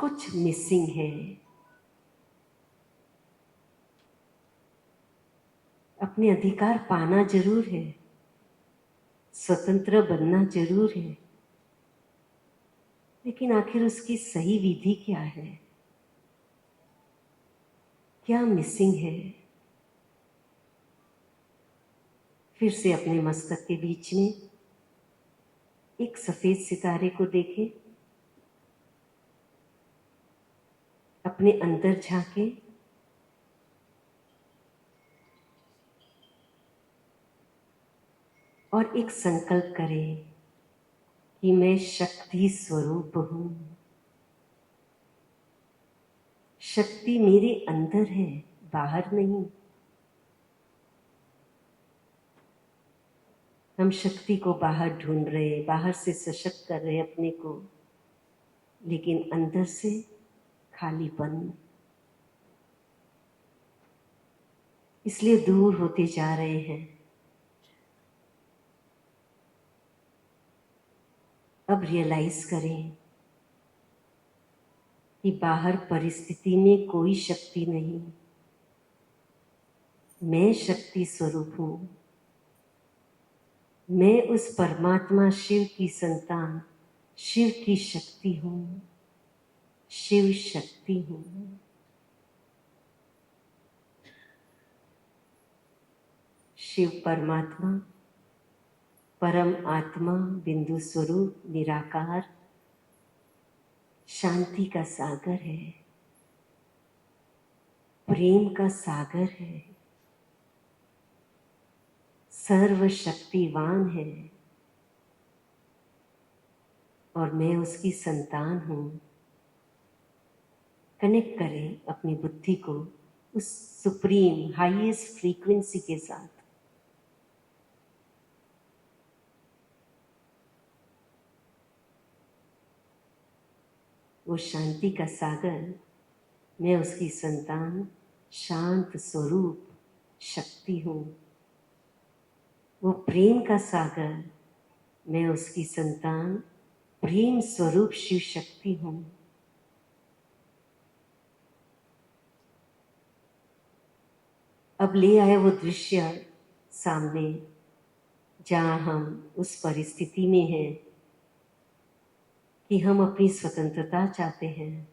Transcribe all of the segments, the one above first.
कुछ मिसिंग है। अपने अधिकार पाना जरूर है, स्वतंत्र बनना जरूर है, लेकिन आखिर उसकी सही विधि क्या है? क्या मिसिंग है? फिर से अपने मस्तक के बीच में एक सफेद सितारे को देखें, अपने अंदर झांके और एक संकल्प करें कि मैं शक्ति स्वरूप हूं। शक्ति मेरे अंदर है, बाहर नहीं। हम शक्ति को बाहर ढूंढ रहे, बाहर से सशक्त कर रहे अपने को, लेकिन अंदर से खालीपन। इसलिए दूर होते जा रहे हैं। अब रियलाइज करें कि बाहर परिस्थिति में कोई शक्ति नहीं, मैं शक्ति स्वरूप हूं। मैं उस परमात्मा शिव की संतान, शिव की शक्ति हूं, शिव शक्ति हूं। शिव परमात्मा, परम आत्मा, बिंदु स्वरूप, निराकार, शांति का सागर है, प्रेम का सागर है, सर्वशक्तिवान है, और मैं उसकी संतान हूं। कनेक्ट करें अपनी बुद्धि को उस सुप्रीम हाईएस्ट फ्रीक्वेंसी के साथ। वो शांति का सागर, मैं उसकी संतान, शांत स्वरूप शक्ति हूं। वो प्रेम का सागर, मैं उसकी संतान, प्रेम स्वरूप शिव शक्ति हूं। अब ले आए वो दृश्य सामने, जहां हम उस परिस्थिति में हैं कि हम अपनी स्वतंत्रता चाहते हैं।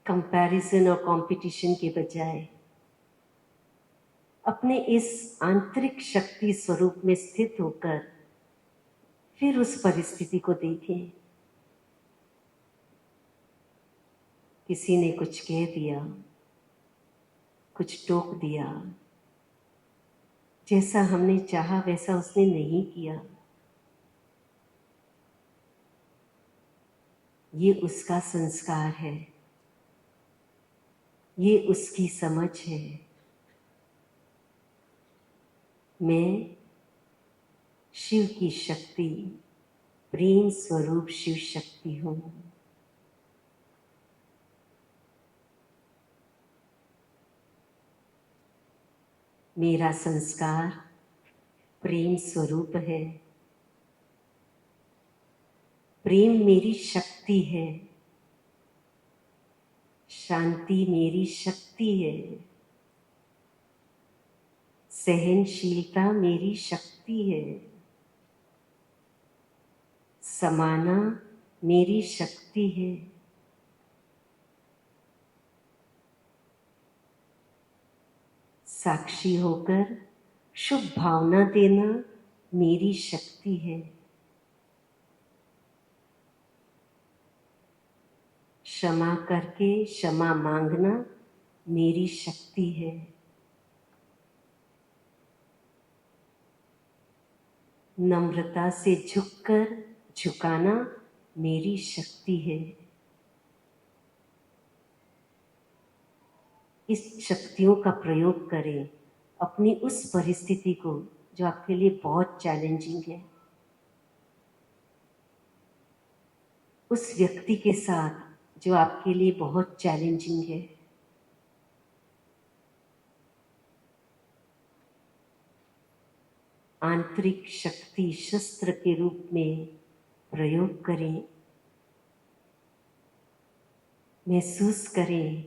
कंपैरिजन और कंपटीशन के बजाय अपने इस आंतरिक शक्ति स्वरूप में स्थित होकर फिर उस परिस्थिति को देखें। किसी ने कुछ कह दिया, कुछ टोक दिया, जैसा हमने चाहा वैसा उसने नहीं किया, ये उसका संस्कार है, ये उसकी समझ है। मैं शिव की शक्ति, प्रेम स्वरूप शिव शक्ति हूं। मेरा संस्कार प्रेम स्वरूप है, प्रेम मेरी शक्ति है, शांति मेरी शक्ति है, सहनशीलता मेरी शक्ति है, समाना मेरी शक्ति है, साक्षी होकर शुभ भावना देना मेरी शक्ति है, क्षमा करके क्षमा मांगना मेरी शक्ति है, नम्रता से झुककर झुकाना मेरी शक्ति है। इस शक्तियों का प्रयोग करें अपनी उस परिस्थिति को जो आपके लिए बहुत चैलेंजिंग है, उस व्यक्ति के साथ जो आपके लिए बहुत चैलेंजिंग है। आंतरिक शक्ति शस्त्र के रूप में प्रयोग करें, महसूस करें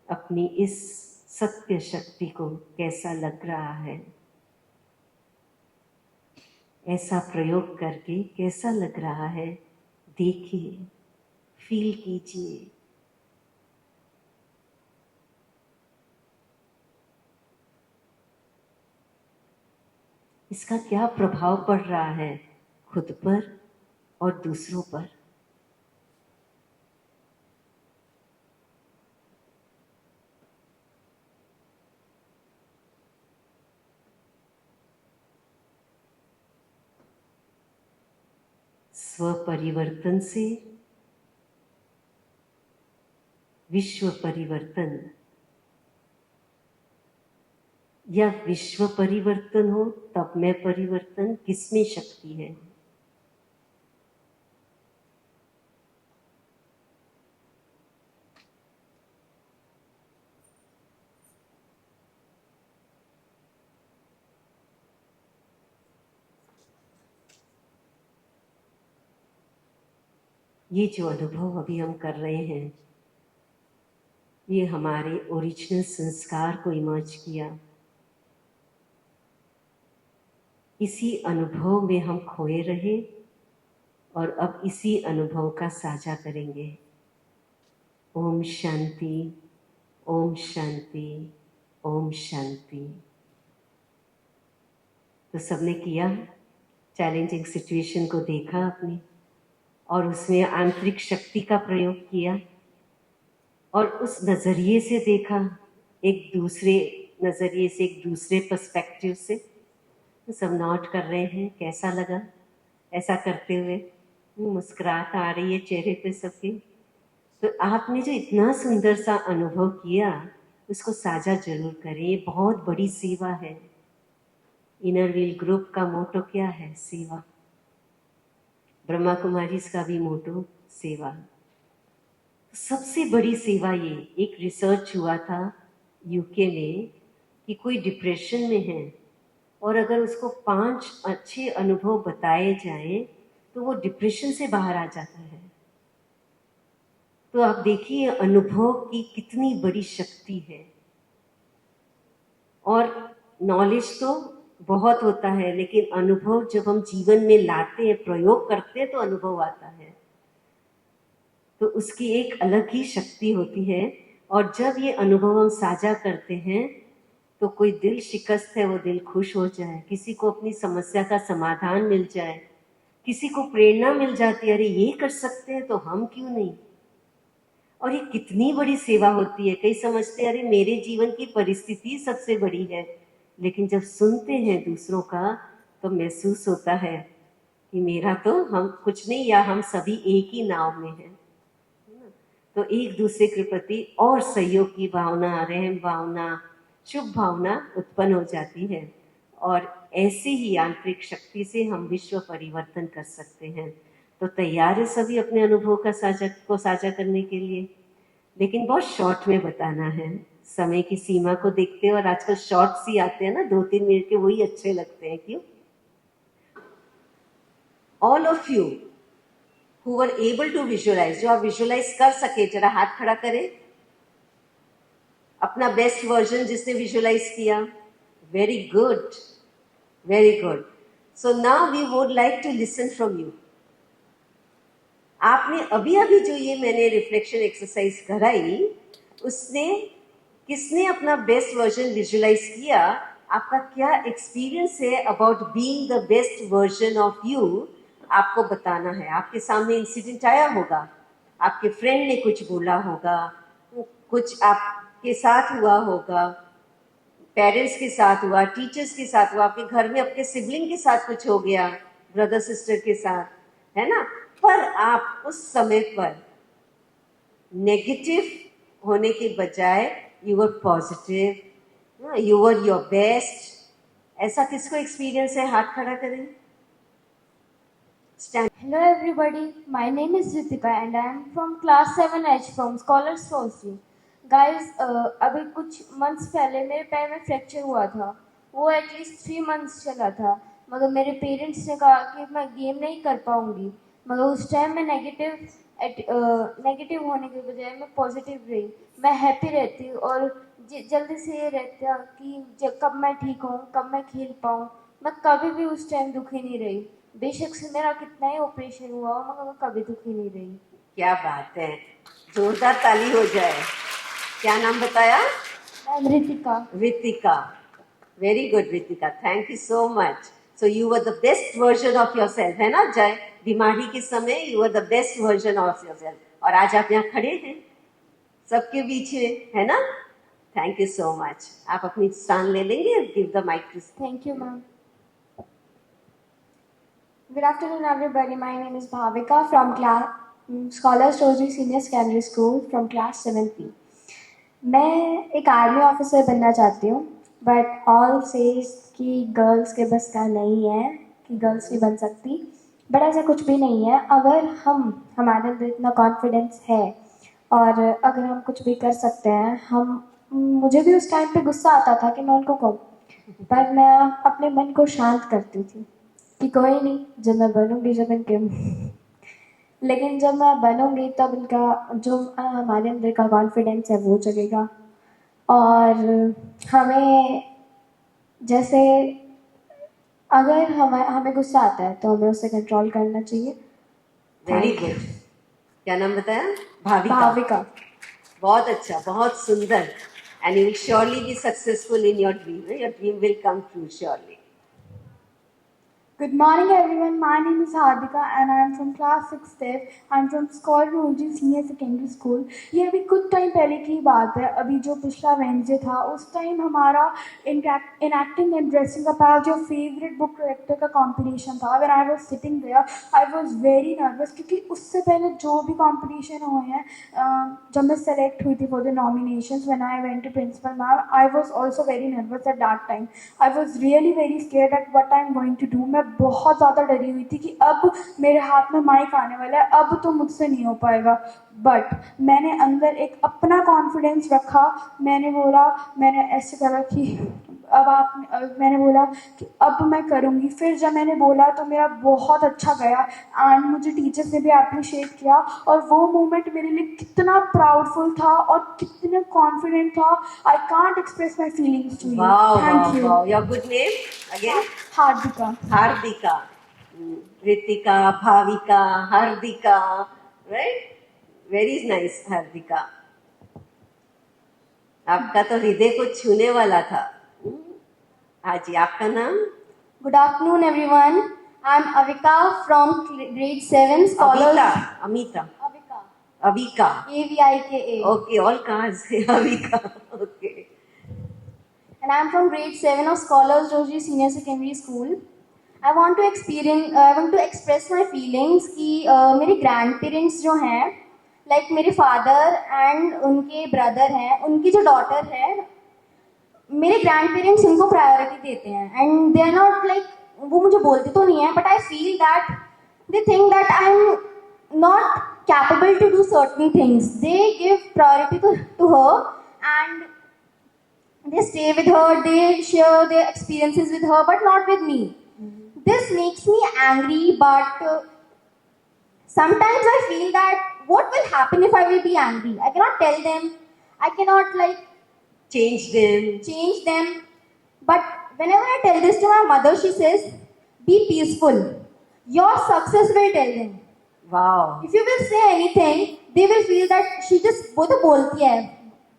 अपनी इस सत्य शक्ति को कैसा लग रहा है। ऐसा प्रयोग करके कैसा लग रहा है देखिए, फील कीजिए। इसका क्या प्रभाव पड़ रहा है खुद पर और दूसरों पर। स्व परिवर्तन से विश्व परिवर्तन, या विश्व परिवर्तन हो तब में परिवर्तन, किसमें शक्ति है। ये जो अनुभव अभी हम कर रहे हैं, ये हमारे ओरिजिनल संस्कार को इमर्ज किया। इसी अनुभव में हम खोए रहे और अब इसी अनुभव का साझा करेंगे। ओम शांति, ओम शांति, ओम शांति। तो सबने किया, चैलेंजिंग सिचुएशन को देखा आपने और उसमें आंतरिक शक्ति का प्रयोग किया और उस नज़रिए से देखा, एक दूसरे नज़रिए से, एक दूसरे पर्सपेक्टिव से। तो सब नोट कर रहे हैं, कैसा लगा ऐसा करते हुए। मुस्कुराहट आ रही है चेहरे पे सबके। तो आपने जो इतना सुंदर सा अनुभव किया उसको साझा जरूर करें। ये बहुत बड़ी सेवा है। इनर व्हील ग्रुप का मोटो क्या है? सेवा। ब्रह्मा कुमारी का भी मोटो सेवा। सबसे बड़ी सेवा ये, एक रिसर्च हुआ था यूके में कि कोई डिप्रेशन में है और अगर उसको 5 अच्छे अनुभव बताए जाएं तो वो डिप्रेशन से बाहर आ जाता है। तो आप देखिए अनुभव की कितनी बड़ी शक्ति है। और नॉलेज तो बहुत होता है, लेकिन अनुभव जब हम जीवन में लाते हैं, प्रयोग करते हैं, तो अनुभव आता है। तो उसकी एक अलग ही शक्ति होती है। और जब ये अनुभव हम साझा करते हैं तो कोई दिल शिकस्त है वो दिल खुश हो जाए, किसी को अपनी समस्या का समाधान मिल जाए, किसी को प्रेरणा मिल जाती है, अरे ये कर सकते हैं तो हम क्यों नहीं। और ये कितनी बड़ी सेवा होती है। कई समझते हैं अरे मेरे जीवन की परिस्थिति सबसे बड़ी है, लेकिन जब सुनते हैं दूसरों का तो महसूस होता है कि मेरा तो हम कुछ नहीं, या हम सभी एक ही नाव में हैं। तो एक दूसरे के प्रति और सहयोग की भावना, रहम भावना, शुभ भावना उत्पन्न हो जाती है। और ऐसे ही आंतरिक शक्ति से हम विश्व परिवर्तन कर सकते हैं। तो तैयार है सभी अपने अनुभव का साझा करने के लिए, लेकिन बहुत शॉर्ट में बताना है। समय की सीमा को देखते हैं, और आजकल शॉर्ट्स ही आते हैं ना 2-3 मिनट के, वही अच्छे लगते हैं। क्यों? All of you who were able to visualize, जो आप विजुअलाइज कर सके, जरा हाथ खड़ा करें। अपना बेस्ट वर्जन जिसने विजुअलाइज किया, very good, very good. So now we would like to listen from you. आपने अभी अभी जो ये मैंने रिफ्लेक्शन एक्सरसाइज कराई, उसने किसने अपना बेस्ट वर्जन विजुअलाइज किया? आपका क्या एक्सपीरियंस है about being the best version of you? आपको बताना है। आपके सामने इंसिडेंट आया होगा, आपके फ्रेंड ने कुछ बोला होगा, कुछ आपके साथ हुआ होगा, पेरेंट्स के साथ हुआ, टीचर्स के साथ हुआ, आपके घर में आपके सिबलिंग के साथ कुछ हो गया, ब्रदर सिस्टर के साथ, है ना। पर आप उस समय पर नेगेटिव होने के बजाय you were positive, you were your best. ऐसा किसको एक्सपीरियंस है? हाथ खड़ा करें। Hello everybody, my name is Ritika and I am from class 7H from Scholars Hostel. Guys, अभी कुछ months पहले मेरे पैर में फ्रैक्चर हुआ था। वो एटलीस्ट 3 months चला था, मगर मेरे पेरेंट्स ने कहा कि मैं गेम नहीं कर पाऊंगी, मगर उस टाइम मैं नेगेटिव होने के बजाय मैं पॉजिटिव रही, मैं हैप्पी रहती और जल्दी से ये रहता कि कब मैं ठीक हूँ, कब मैं खेल पाऊँ। मैं कभी भी उस टाइम दुखी नहीं रही, बेशक से मेरा कितना ही ऑपरेशन हुआ हो, मगर मैं कभी दुखी नहीं रही। क्या बात है, जोरदार ताली हो जाए। क्या नाम बताया? Ma'am Ritika. Ritika. Very good, Ritika. Thank you so much. So you were the best version of yourself, है ना जय? बीमारी के समय you were the best version of yourself. और आज आप यहाँ खड़े हैं सबके बीच में, है ना? Thank you so much. आप अपनी स्थान ले लेंगे? Give the mic to. Thank you, ma'am. Good afternoon, everybody. My name is Bhavika from Scholars Rosary Senior Secondary School from class 7P. मैं एक आर्मी ऑफिसर बनना चाहती हूँ, बट ऑल सेज कि गर्ल्स के बस का नहीं है, कि गर्ल्स नहीं बन सकती, बट ऐसा कुछ भी नहीं है। अगर हमारे अंदर इतना कॉन्फिडेंस है और अगर हम कुछ भी कर सकते हैं, मुझे भी उस टाइम पे गुस्सा आता था कि मैं उनको कहूँ, पर मैं अपने मन को शांत करती थी कि कोई नहीं, जब मैं बनूंगी, जब इनके लेकिन जब मैं बनूंगी तब इनका जो हमारे अंदर का कॉन्फिडेंस है वो जगेगा। और हमें जैसे अगर हमें गुस्सा आता है तो हमें उसे कंट्रोल करना चाहिए। Very good. क्या नाम बताया? भाविका। भाविका। बहुत अच्छा, बहुत सुंदर। And you will surely be successful in your dream. Your dream will come true surely. Good morning, everyone. My name is Hardika and I am from class 6th F. I am from Scholar Rosary Senior Secondary School. ये अभी कुछ time पहले की बात है। अभी जो पिछला वेंसडे था उस टाइम हमारा in acting and dressing up जो फेवरेट बुक कलेक्टर का कॉम्पिटिशन था। When I was sitting there, I was very nervous क्योंकि उससे पहले जो भी कॉम्पिटिशन हुए हैं, जब मैं सेलेक्ट हुई थी for the nominations, when I went to principal ma'am, I was also very nervous at that time. I was really very scared at what I am going to do. मैं बहुत ज़्यादा डरी हुई थी कि अब मेरे हाथ में माइक आने वाला है, अब तो मुझसे नहीं हो पाएगा। बट मैंने अंदर एक अपना कॉन्फिडेंस रखा। मैंने ऐसे करा कि मैंने बोला कि अब मैं करूँगी। फिर जब मैंने बोला तो मेरा बहुत अच्छा गया एंड मुझे टीचर्स ने भी अप्रिशिएट किया और वो मोमेंट मेरे लिए कितना प्राउडफुल था और कितना कॉन्फिडेंट था। I can't express my feelings to you. Thank you. Your good name again? Hardika. Hardika. Ritika, Bhavika, Hardika. Right? Very nice, Hardika. आपका तो हृदय को छूने वाला था। हाँ जी, आपका नाम? Good afternoon, everyone. I'm Avika from grade 7 Scholars. Amita. Avika. Avika. AVIKA. Okay, all cars. Avika. Okay. And I'm from grade 7 of Scholars Rosary Senior Secondary School. I want to express my feelings कि मेरे grandparents जो हैं, like मेरे father and उनके brother हैं, उनकी जो daughter है, मेरे grandparents उनको priority देते हैं and they are not like, वो मुझे बोलते तो नहीं है, but I feel that they think that I'm not capable to do certain things. They give priority to her and they stay with her, they share their experiences with her, but not with me. This makes me angry, but sometimes I feel that what will happen if I will be angry? I cannot tell them, I cannot like change them. But whenever I tell this to my mother, she says, be peaceful. Your success will tell them. Wow. If you will say anything, they will feel that she just वो तो बोलती है,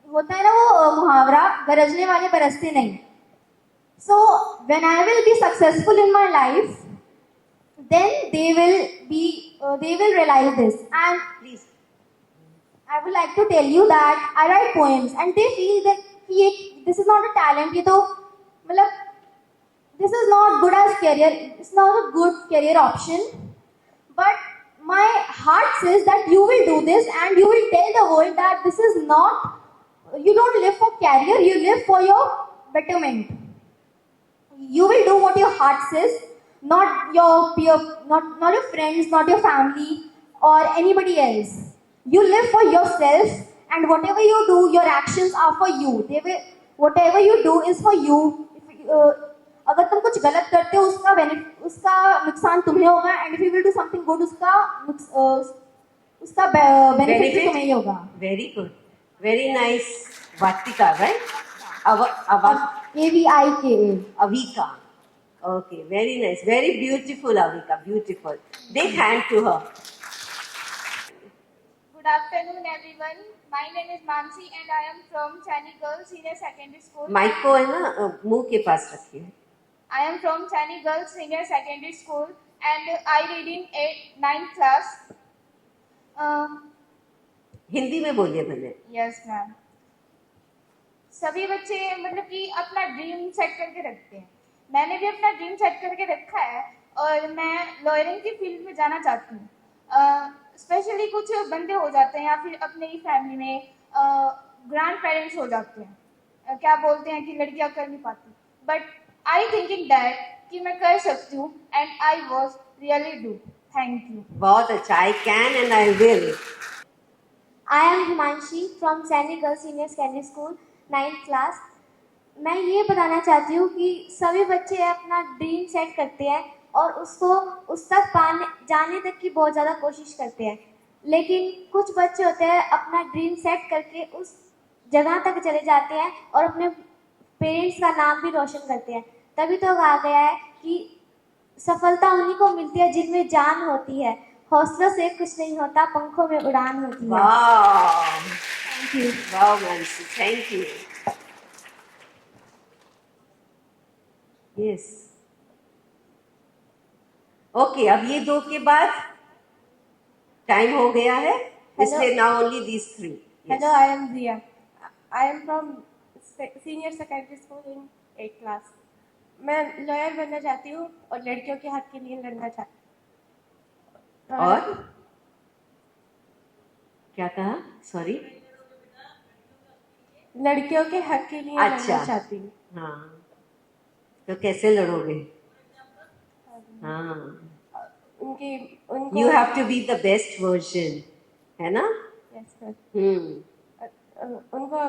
होता है ना वो मुहावरा, गरजने वाले बरसते नहीं. So when I will be successful in my life, then they will realize this. And Please. I would like to tell you that I write poems and they feel that this is not a talent, this is not good as career, it's not a good career option. But my heart says that you will do this and you will tell the world that this is not, you don't live for career, you live for your betterment. You will do what your heart says, not your peer, not your friends, not your family or anybody else. You live for yourself and whatever you do, your actions are for you. Whatever you do is for you. अगर तुम कुछ गलत करते हो उसका उसका नुकसान तुम्हें होगा, and if you will do something good उसका बेनिफिट भी तुम्हें ही होगा। Very good. Very nice. Vatika, right? AVIKA। Avika. Okay, very nice. Very beautiful, Avika. Beautiful. Big hand to her. Good afternoon, everyone. My name is Mansi and I am from Chani Girls Senior Secondary School. Mike को है ना मुंह के पास रखिए. I am from Chani Girls Senior Secondary School and I read in 9th class. Hindi में बोलिए भले. Yes, ma'am. सभी बच्चे मतलब कि अपना ड्रीम सेट करके रखते हैं. मैंने भी अपना ड्रीम सेट करके रखा है और मैं लॉयरिंग की फील्ड में जाना चाहती हूँ. स्पेशली कुछ बंदे हो जाते हैं या फिर अपने ही फैमिली में ग्रैंड पेरेंट्स हो जाते हैं, क्या बोलते हैं कि लड़कियां कर नहीं पाती, बट आई थिंकिंग दैट कि मैं कर सकती हूँ and I was really do. Thank you. बहुत अच्छा. I can and I will. I am Himanshi from Sainik Girls Senior Secondary School, 9th class. मैं ये बताना चाहती हूँ कि सभी बच्चे अपना ड्रीम सेट करते हैं और उसको उस तक जाने तक की बहुत ज़्यादा कोशिश करते हैं, लेकिन कुछ बच्चे होते हैं अपना ड्रीम सेट करके उस जगह तक चले जाते हैं और अपने पेरेंट्स का नाम भी रोशन करते हैं. तभी तो कहा गया है कि सफलता उन्हीं को मिलती है जिनमें जान होती है, हौसलों से कुछ नहीं होता, पंखों में उड़ान होती है. वाह. Thank you. वाह Mansi. Thank you. Yes. Okay, अब ये दो के बाद टाइम हो गया है, इसलिए now only these three. Hello, I am Zia. I am from Senior Secondary School in 8th class. मैं लॉयर बनना चाहती हूँ और लड़कियों के हक के लिए लड़ना चाहती हूँ. और क्या कहा? सॉरी. लड़कियों के हक के लिए अच्छा. लड़ना चाहती हूँ. हाँ, तो कैसे लड़ोगे? हाँ, उनकी उनको you have to be the best version, है ना? Yes, sir. हम्म. उनको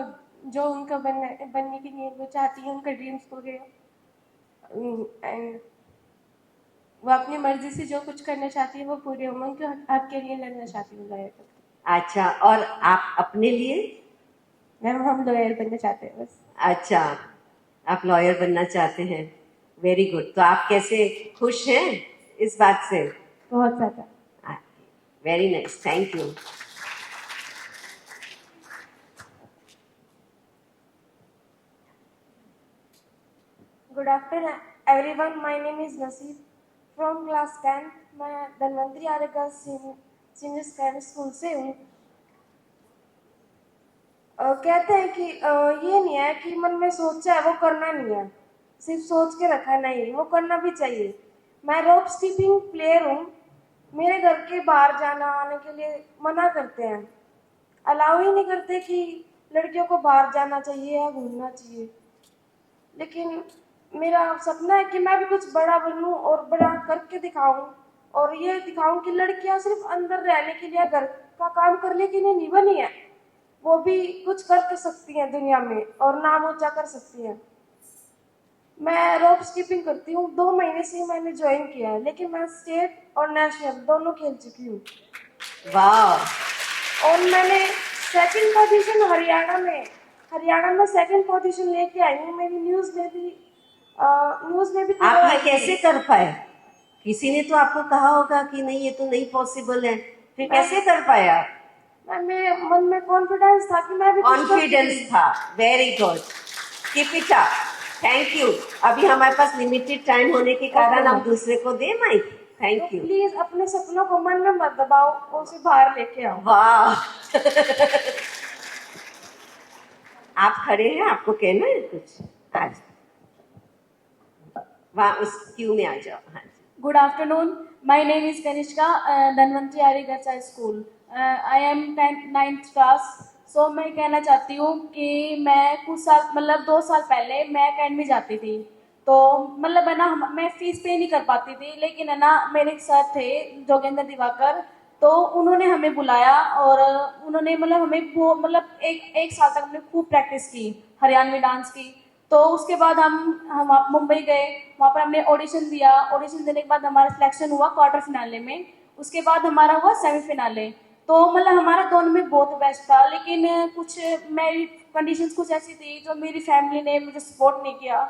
जो उनका बनने के लिए वो चाहती है, उनका ड्रीम्स पूरे एंड वो अपनी मर्जी से जो कुछ करना चाहती है वो पूरे हो. मैं उनके हक के लिए लड़ना चाहती हूँ लॉयर. अच्छा, और आप अपने लिए? मैम हम लॉयर बनना चाहते हैं बस. अच्छा, आप लॉयर बनना चाहते हैं. Very good. तो आप कैसे खुश हैं इस बात से? बहुत ज़्यादा. Very nice. Thank you. Good afternoon, everyone. My name is Nasir from class 10. मैं धनवंतरी आर्य गर्ल्स सीनियर सेकेंडरी स्कूल से हूँ. कहते हैं कि ये नहीं है कि मन में सोचा है वो करना नहीं है, सिर्फ सोच के रखा नहीं, वो करना भी चाहिए. मैं रोप स्कीपिंग प्लेयर हूँ. मेरे घर के बाहर जाना आने के लिए मना करते हैं, अलाउ ही नहीं करते कि लड़कियों को बाहर जाना चाहिए या घूमना चाहिए. लेकिन मेरा सपना है कि मैं भी कुछ बड़ा बनूं और बड़ा करके दिखाऊं और ये दिखाऊं कि लड़कियां सिर्फ अंदर रहने के लिए, घर का काम करने के लिए नहीं बनी है, वो भी कुछ कर सकती हैं दुनिया में और नाम ऊंचा कर सकती हैं. मैं रोप स्कीपिंग करती हूँ. 2 महीने से मैंने ज्वाइन किया है, लेकिन मैं स्टेट और नेशनल दोनों खेल चुकी हूँ. वाह. और मैंने सेकंड पोजीशन हरियाणा में सेकंड पोजीशन लेके आई हूँ. मेरी न्यूज़ में भी आप ये कैसे कर पाए? किसी ने तो आपको कहा होगा कि नहीं ये तो नहीं पॉसिबल है, फिर कैसे कर पाए आप? मेरे मन में कॉन्फिडेंस था कि मैं भी कुछ कर कॉन्फिडेंस सकती हूँ. था. Very good. Keep it up. Thank you. अभी हमारे पास लिमिटेड टाइम होने के कारण आप दूसरे को दे माइक. थैंक तो यू. प्लीज अपने सपनों को मन में मत दबाओ, उसे बाहर लेके आओ. वाह. आप खड़े हैं, आपको कहना है कुछ? आज वहाँ उस क्यू में आ जाओ. हाँ जी. Good afternoon. My name is Kanishka, Dhanvantari Arya girls high school. I am 9th class. So मैं कहना चाहती हूँ कि मैं कुछ साल मतलब 2 साल पहले मैं अकेडमी जाती थी, तो मतलब है ना मैं फीस पे नहीं कर पाती थी, लेकिन है ना मेरे सर थे जोगेंद्र दिवाकर, तो उन्होंने हमें बुलाया और उन्होंने मतलब हमें वो मतलब एक साल तक हमने खूब प्रैक्टिस की, हरियाणवी डांस की. तो उसके बाद हम आप मुंबई गए, वहाँ पर हमने ऑडिशन दिया। ऑडिशन देने के बाद हमारा सिलेक्शन हुआ क्वार्टर फिनाले में, उसके बाद हमारा हुआ सेमीफिनाले। तो मतलब हमारा दोनों में बहुत बेस्ट था, लेकिन कुछ मेरी कंडीशंस कुछ ऐसी थी जो मेरी फैमिली ने मुझे सपोर्ट नहीं किया।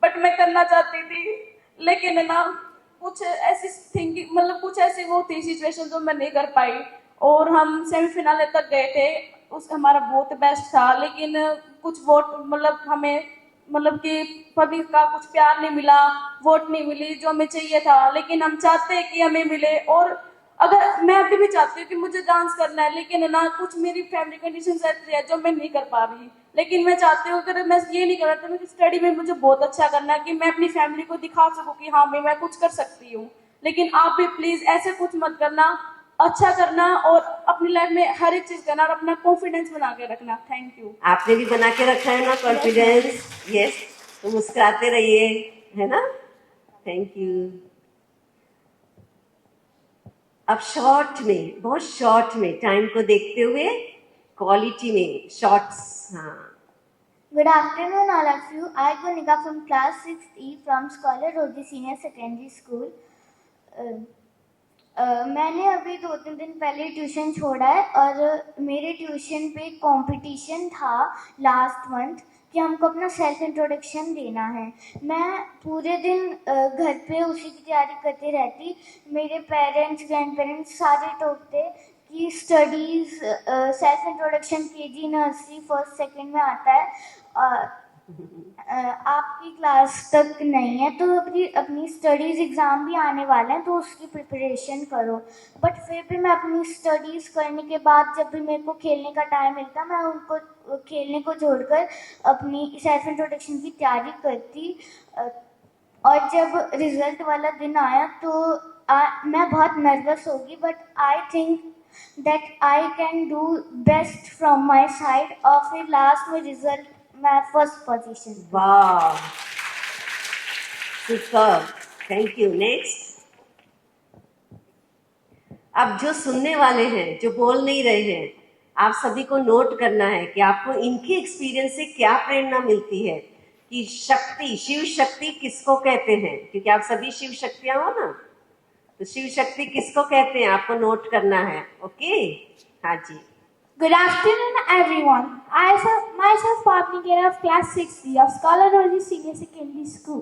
बट मैं करना चाहती थी, लेकिन ना कुछ ऐसी थिंकिंग मतलब कुछ ऐसी वो थी सिचुएशन जो मैं नहीं कर पाई, और हम सेमीफिनाले तक गए थे। उस हमारा बहुत बेस्ट था, लेकिन कुछ वोट मतलब हमें मतलब कि पब्लिक का कुछ प्यार नहीं मिला, वोट नहीं मिली जो हमें चाहिए था। लेकिन हम चाहते हैं कि हमें मिले, और अगर मैं अभी भी चाहती हूँ कि मुझे डांस करना है, लेकिन ना कुछ मेरी फैमिली कंडीशन ऐसी है जो मैं नहीं कर पा रही। लेकिन मैं चाहती हूँ अगर मैं ये नहीं कर रहा तो मेरी स्टडी में मुझे बहुत अच्छा करना है कि मैं अपनी फैमिली को दिखा सकूँ कि हाँ मैं कुछ कर सकती हूँ। लेकिन आप भी प्लीज ऐसे कुछ मत करना, अच्छा करना और अपनी लाइफ में हर एक चीज करना और अपना कॉन्फिडेंस बना के रखना। Thank you. आपने भी बना के रखा है ना कॉन्फिडेंस? यस, तो मुस्कुराते रहिए, है ना? Thank you. अब शॉर्ट में, बहुत शॉर्ट में, टाइम को देखते हुए क्वालिटी में शॉर्ट्स। हाँ, Good afternoon, all of you. I, Gunika, from class 6E from Scholar Roji Senior Secondary School. मैंने अभी 2-3 दिन पहले ट्यूशन छोड़ा है, और मेरे ट्यूशन पे कंपटीशन था लास्ट मंथ कि हमको अपना सेल्फ इंट्रोडक्शन देना है। मैं पूरे दिन घर पे उसी की तैयारी करती रहती। मेरे पेरेंट्स, ग्रैंड पेरेंट्स सारे टोकते कि studies self introduction KG, nursery, first, second में आता है, आपकी क्लास तक नहीं है, तो अपनी स्टडीज़ एग्ज़ाम भी आने वाले हैं तो उसकी प्रिपरेशन करो। बट फिर भी मैं अपनी स्टडीज़ करने के बाद जब भी मेरे को खेलने का टाइम मिलता, मैं उनको खेलने को छोड़कर अपनी सेल्फ इंट्रोडक्शन की तैयारी करती। और जब रिज़ल्ट वाला दिन आया तो मैं बहुत नर्वस होगी, but I think that I can do best from my side, और फिर लास्ट में रिजल्ट मैं फर्स्ट पोजीशन। वाह, सुपर, थैंक यू। नेक्स्ट, अब जो सुनने वाले हैं, जो बोल नहीं रहे हैं, आप सभी को नोट करना है कि आपको इनके एक्सपीरियंस से क्या प्रेरणा मिलती है कि शक्ति, शिव शक्ति किसको कहते हैं, क्योंकि आप सभी शिव शक्तियां हो ना, तो शिव शक्ति किसको कहते हैं आपको नोट करना है। ओके, हाँ जी। Good afternoon, everyone. Myself Pavni Gera of class 6C of Scholar Roji Senior Secondary School.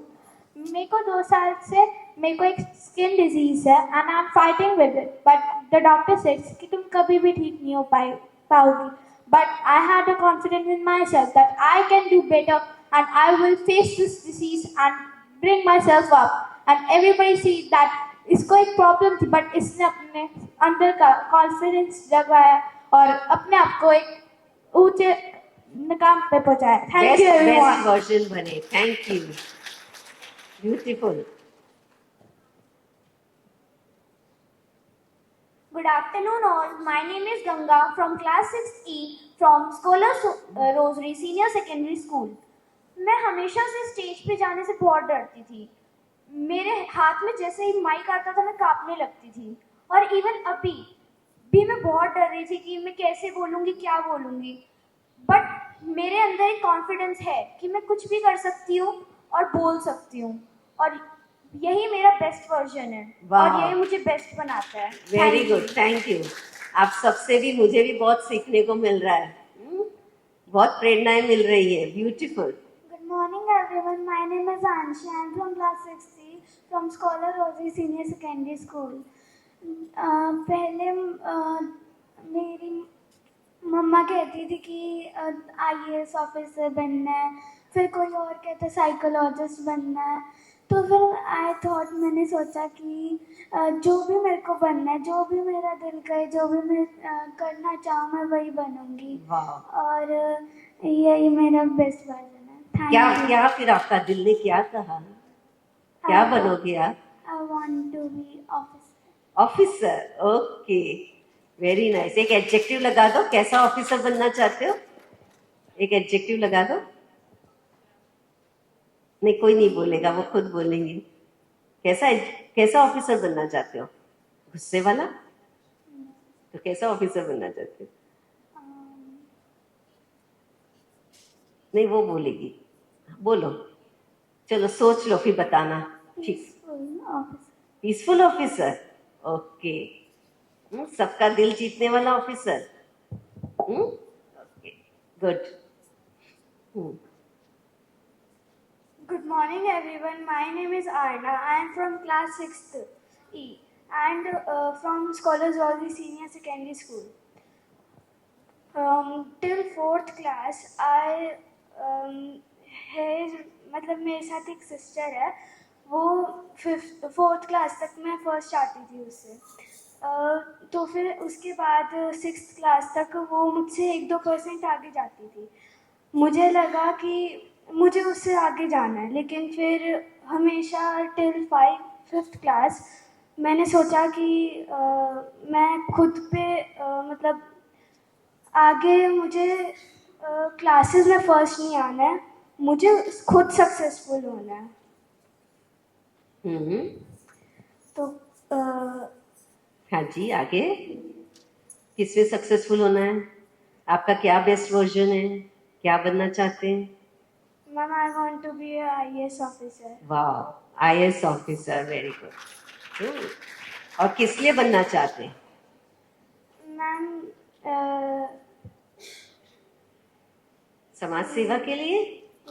मेरे को 2 साल से मेरे को एक स्किन डिजीज है and I am fighting with it, but the doctor said कि तुम कभी भी ठीक नहीं हो पाओगी। But I had a confidence in myself that I can do better and I will face this disease and bring myself up. And everybody see that इसको एक प्रॉब्लम थी, बट इसने अपने अंदर का कॉन्फिडेंस जगाया और अपने आप को एक ऊंचे मुकाम पे पहुंचाया। Thank you everyone. Best version बने। Thank you, beautiful. Good afternoon, all. My name is Ganga from class 6E from Scholar Rosary Senior Secondary School. मैं हमेशा से स्टेज पे जाने से बहुत डरती थी। मेरे हाथ में जैसे ही माइक आता था मैं कांपने लगती थी, और इवन अभी भी मैं बहुत डर रही थी कि मैं कैसे बोलूँगी, क्या बोलूँगी। बट मेरे अंदर एक कॉन्फिडेंस है कि मैं कुछ भी कर सकती हूँ और बोल सकती हूँ, और यही मेरा बेस्ट वर्जन है और यही मुझे बेस्ट बनाता है। Very good, thank you. आप सबसे भी, मुझे भी बहुत सीखने को मिल रहा है, बहुत प्रेरणाएं मिल रही है। Beautiful. Good morning, everyone. My name is Anshi. I am from class 6C from Scholar Rosary Senior Secondary School. पहले मेरी मम्मा कहती थी कि IAS ऑफिसर बनना है, फिर कोई और कहता साइकोलॉजिस्ट बनना है। तो फिर मैंने सोचा कि जो भी मेरे को बनना है, जो भी मेरा दिल करे, जो भी मैं करना चाहूँ, मैं वही बनूंगी। और यही मेरा बेस्ट वर्जन है। क्या फिर आपका दिल ने क्या कहा, क्या बनोगे आप? I want to be officer. Officer, okay, very nice. एक एडजेक्टिव लगा दो, कैसा ऑफिसर बनना चाहते हो? एक एडजेक्टिव लगा दो। नहीं, कोई नहीं बोलेगा, वो खुद बोलेंगे। कैसा ऑफिसर बनना चाहते हो? गुस्से वाला? तो कैसा ऑफिसर बनना चाहते हो? नहीं, वो बोलेगी, बोलो, चलो सोच लो फिर बताना। ठीक, पीसफुल ऑफिसर, ओके। सबका दिल जीतने वाला officer. Okay, good. Good morning, everyone. My name is Arna. I am from class 6th E and from Scholars Zoology Senior Secondary School. Till 4th class, मतलब मेरे साथ एक सिस्टर है, वो 4th क्लास तक मैं फर्स्ट आती थी उससे। तो फिर उसके बाद 6th क्लास तक वो मुझसे 1-2% आगे जाती थी। मुझे लगा कि मुझे उससे आगे जाना है, लेकिन फिर हमेशा टिल 5th क्लास मैंने सोचा कि मैं खुद पे मतलब आगे मुझे क्लासेस में फर्स्ट नहीं आना है, मुझे खुद सक्सेसफुल होना है। तो हाँ जी, आगे किसमें सक्सेसफुल होना है? आपका क्या बेस्ट वर्जन है? क्या बनना चाहते हैं? Ma'am, I want to be IAS officer. वाह, IAS ऑफिसर, वेरी गुड। और किस लिए बनना चाहते हैं? मैम, समाज सेवा के लिए?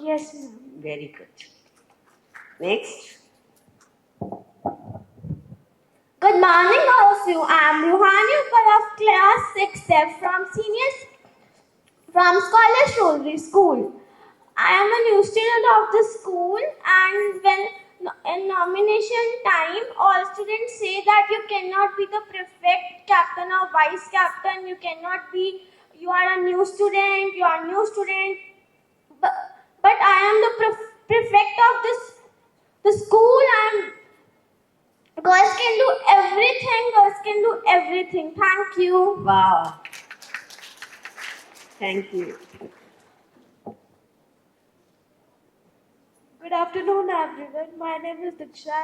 Yes ma'am. Very good. Next. Good morning, all of you. I am Ruhani Uppal of class 6F from Scholars Zoology School. I am a new student of the school, and when in nomination time, all students say that you cannot be the prefect, captain, or vice captain. You are a new student. You are a new student. But I am the prefect of the school. Girls can do everything. Girls can do everything. Thank you. Wow. Thank you. Good afternoon, everyone. My name is Diksha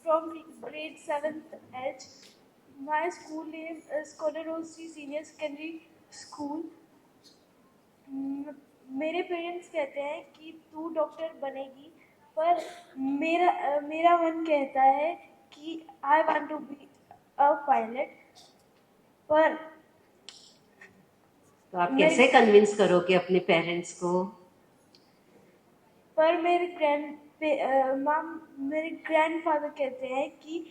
from grade 7th H. My school name is Scholar Zoology Senior Secondary School. मेरे parents कहते हैं कि तू doctor बनेगी, पर मेरा मन कहता है कि I want to be a pilot. पर तो आप कैसे कन्विंस करोगे अपने पेरेंट्स को? पर मेरे ग्रैंडफादर कहते हैं कि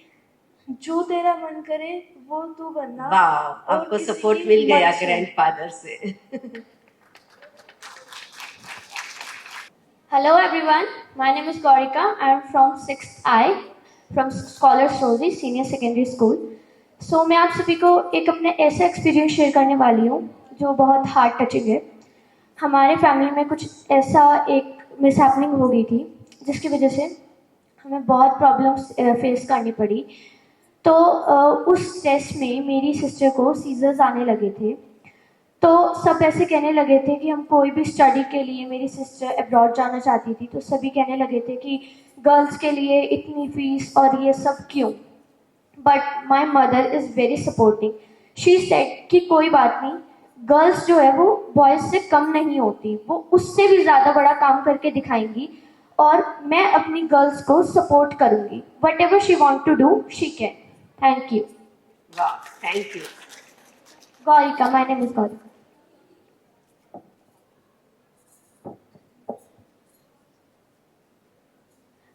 जो तेरा मन करे वो तू बनना। वाह, आपको सपोर्ट मिल गया ग्रैंडफादर से। Hello everyone, my name is Gaurika. I am from 6th I from Scholars Zoology Senior Secondary School. So मैं आप सभी को एक अपने ऐसा एक्सपीरियंस शेयर करने वाली हूँ जो बहुत हार्ट टचिंग है। हमारे फैमिली में कुछ ऐसा एक मिसहैपनिंग हो गई थी जिसकी वजह से हमें बहुत प्रॉब्लम्स फेस करनी पड़ी। तो उस टेस्ट में मेरी सिस्टर को सीजर्स आने लगे थे, तो सब ऐसे कहने लगे थे कि हम कोई भी स्टडी के लिए, मेरी सिस्टर अब्रॉड जाना चाहती थी, तो सभी कहने लगे थे कि गर्ल्स के लिए इतनी फीस और ये सब क्यों। But my mother is very supporting. She said कि कोई बात नहीं, गर्ल्स जो है वो बॉयज़ से कम नहीं होती, वो उससे भी ज़्यादा बड़ा काम करके दिखाएंगी और मैं अपनी गर्ल्स को सपोर्ट करूँगी। Whatever she want to do she can. Thank you. वाह, thank you. Gaurika, my name is Gaurika.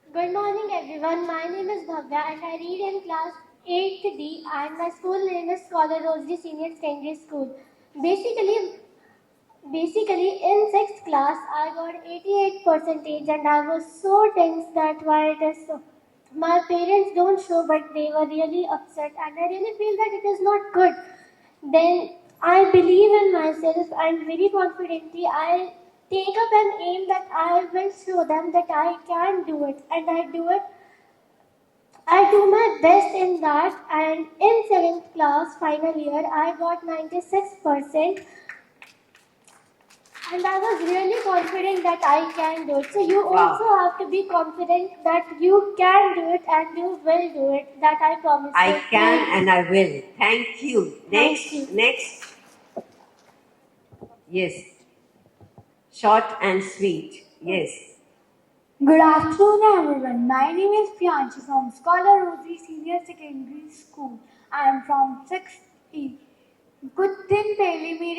Good morning, everyone. My name is Bhavya and I read in class 8th D and my school name is Scholar Zoology Senior Secondary School. Basically, in 6th class, I got 88% and I was so tense that why it is so. My parents don't show, but they were really upset and I really feel that it is not good. Then I believe in myself and very confidently I take up an aim that I will show them that I can do it, and I do it. I do my best in that, and in 7th class final year I got 96% and I was really confident that I can do it. So you also have to be confident that you can do it and you will do it. That I promise. I can and I will. Thank you. Next. Yes. Short and sweet. Yes. Good afternoon, everyone. My name is Priyanshi from Scholar Rosary Senior Secondary School. I am from 6th E. कुछ दिन पहले मैंने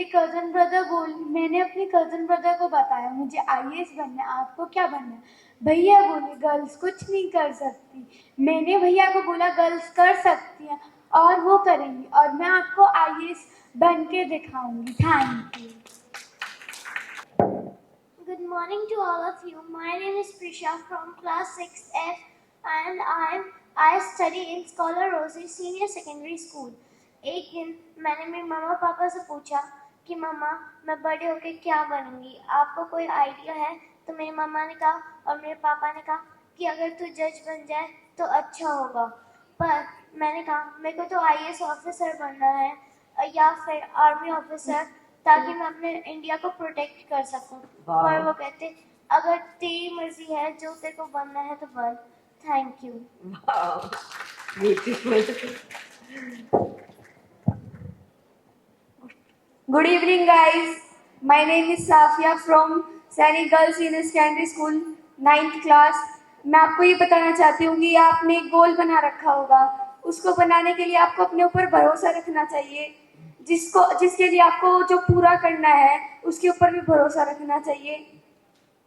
अपने cousin brother को बताया मुझे IAS बनना है, आपको क्या बनना है? भैया बोले गर्ल्स कुछ नहीं कर सकती। मैंने भैया को बोला गर्ल्स कर सकती हैं और वो करेंगी और मैं आपको आईएएस बन के दिखाऊंगी। Thank you. Good morning to all of you. My name is Prisha from class 6F and I study in Scholar Rosary Senior Secondary School. एक दिन मैंने मेरे मम्मा पापा से पूछा कि मम्मा मैं बड़े होके क्या बनूंगी, आपको कोई आइडिया है? तो मेरी मम्मा ने कहा और मेरे पापा ने कहा कि अगर तू जज बन जाए तो अच्छा होगा। पर मैंने कहा मेरे को तो आईएएस ऑफिसर बनना है या फिर आर्मी ऑफिसर, ताकि मैं अपने इंडिया को प्रोटेक्ट कर सकूं। और वो कहते अगर तेरी मर्जी है जो तेरे को बनना है तो बन। Thank you. Good evening, guys. My name is Safia from Sainik Girls Senior Secondary School, 9th class. मैं आपको ये बताना चाहती हूँ कि आपने एक गोल बना रखा होगा, उसको बनाने के लिए आपको अपने ऊपर भरोसा रखना चाहिए। जिसके लिए आपको जो पूरा करना है उसके ऊपर भी भरोसा रखना चाहिए।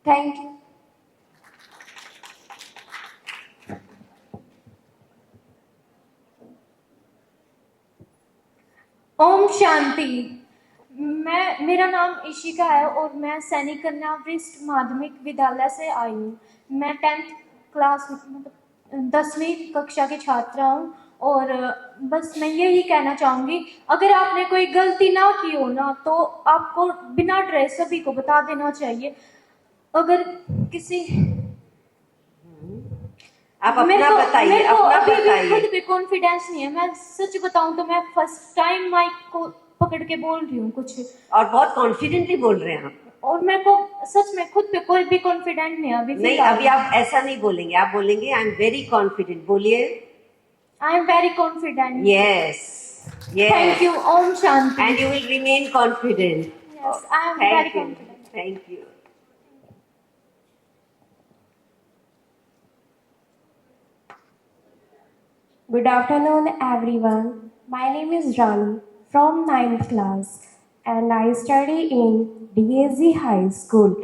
Thank you. ओम शांति। मेरा नाम इशिका है और मैं सैनिक कन्या वरिष्ठ माध्यमिक विद्यालय से आई हूँ। मैं 10th क्लास 10वीं कक्षा की छात्रा हूँ और बस मैं यही कहना चाहूँगी, अगर आपने कोई गलती ना की हो ना तो आपको बिना डरे सभी को बता देना चाहिए। अगर किसी आप अपना बताइए, अपना बताइए। खुद पे कॉन्फिडेंस नहीं है। मैं सच बताऊं तो मैं फर्स्ट टाइम माइक को पकड़ के बोल रही हूँ कुछ, और बहुत कॉन्फिडेंटली बोल रहे हैं आप। और मेरे को सच में खुद पे कोई भी कॉन्फिडेंट नहीं है अभी। नहीं, अभी आप ऐसा नहीं बोलेंगे, आप बोलेंगे आई एम वेरी कॉन्फिडेंट। बोलिए I am very confident. Yes, thank you. ओम शांति। And you will remain confident. Yes, I am very confident. Thank you. Good afternoon, everyone. My name is Rani from 9th class and I study in DAZ High School.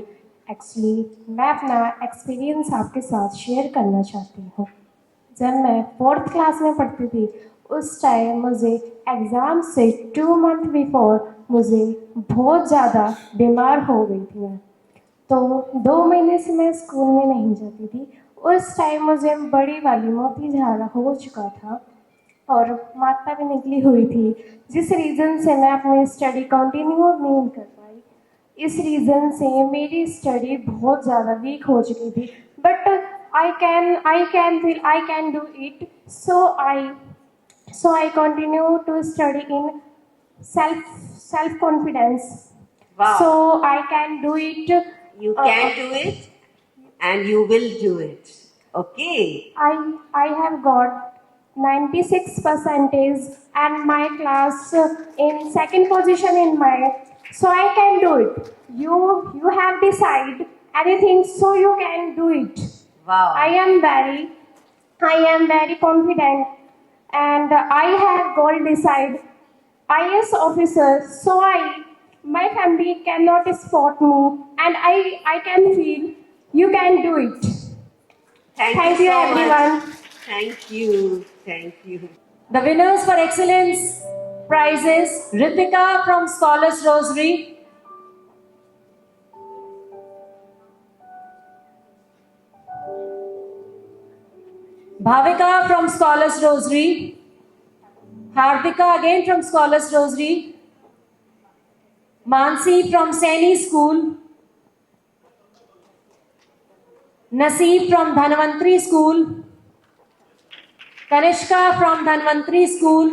Actually, मैं अपना experience आपके साथ share करना चाहती हूँ। जब मैं 4th class में पढ़ती थी उस टाइम मुझे एग्ज़ाम से 2 मंथ बिफोर मुझे बहुत ज़्यादा बीमार हो गई थी मैं, तो 2 महीने से मैं स्कूल में नहीं जाती थी। उस टाइम मुझे बड़ी वाली मोतीझारा हो चुका था और माता भी निकली हुई थी, जिस रीज़न से मैं अपनी स्टडी कंटिन्यू नहीं कर पाई। इस रीज़न से मेरी स्टडी बहुत ज़्यादा वीक हो चुकी थी, but I can do it, so I continue to study in self confidence. Wow. So I can do it. You can do it and you will do it. Okay. I have got 96% and my class in second position in my, so I can do it. You have decided anything, so you can do it. Wow. I am very confident and I have goal decide IS officer, so my family cannot spot me and I can feel you can do it. Thank you so everyone. much. Thank you. The winners for excellence prizes: Ritika from Scholars Rosary, Bhavika from Scholars Rosary, Hardika again from Scholars Rosary, Mansi from Saini School, Naseeb from Dhanvantri School, Kanishka from Dhanvantri School,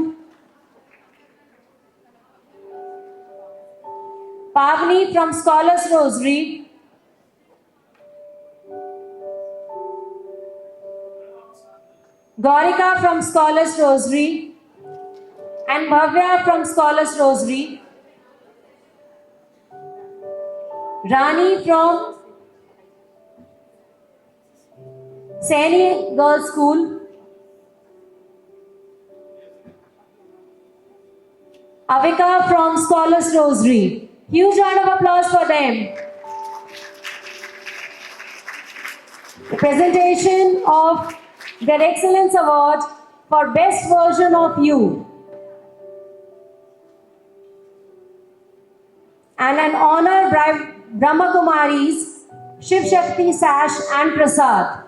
Pavni from Scholars Rosary, Gaurika from Scholars Rosary, and Bhavya from Scholars Rosary, Rani from Saini Girls School, Avika from Scholars Rosary. Huge round of applause for them. The presentation of their Excellence Award for Best Version of You. And an honor by Brahma Kumaris, Shiv Shakti Sash and Prasad.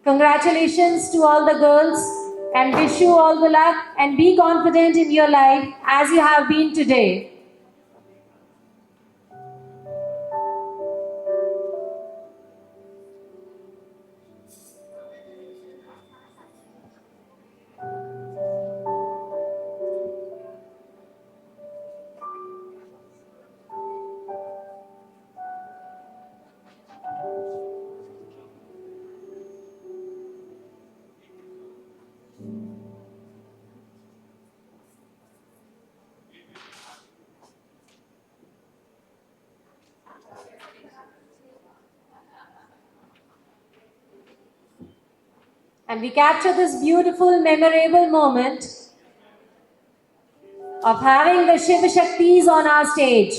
Congratulations to all the girls and wish you all the luck and be confident in your life as you have been today. And we capture this beautiful, memorable moment of having the Shiva Shaktis on our stage.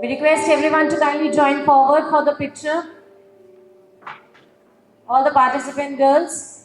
We request everyone to kindly join forward for the picture. All the participant girls.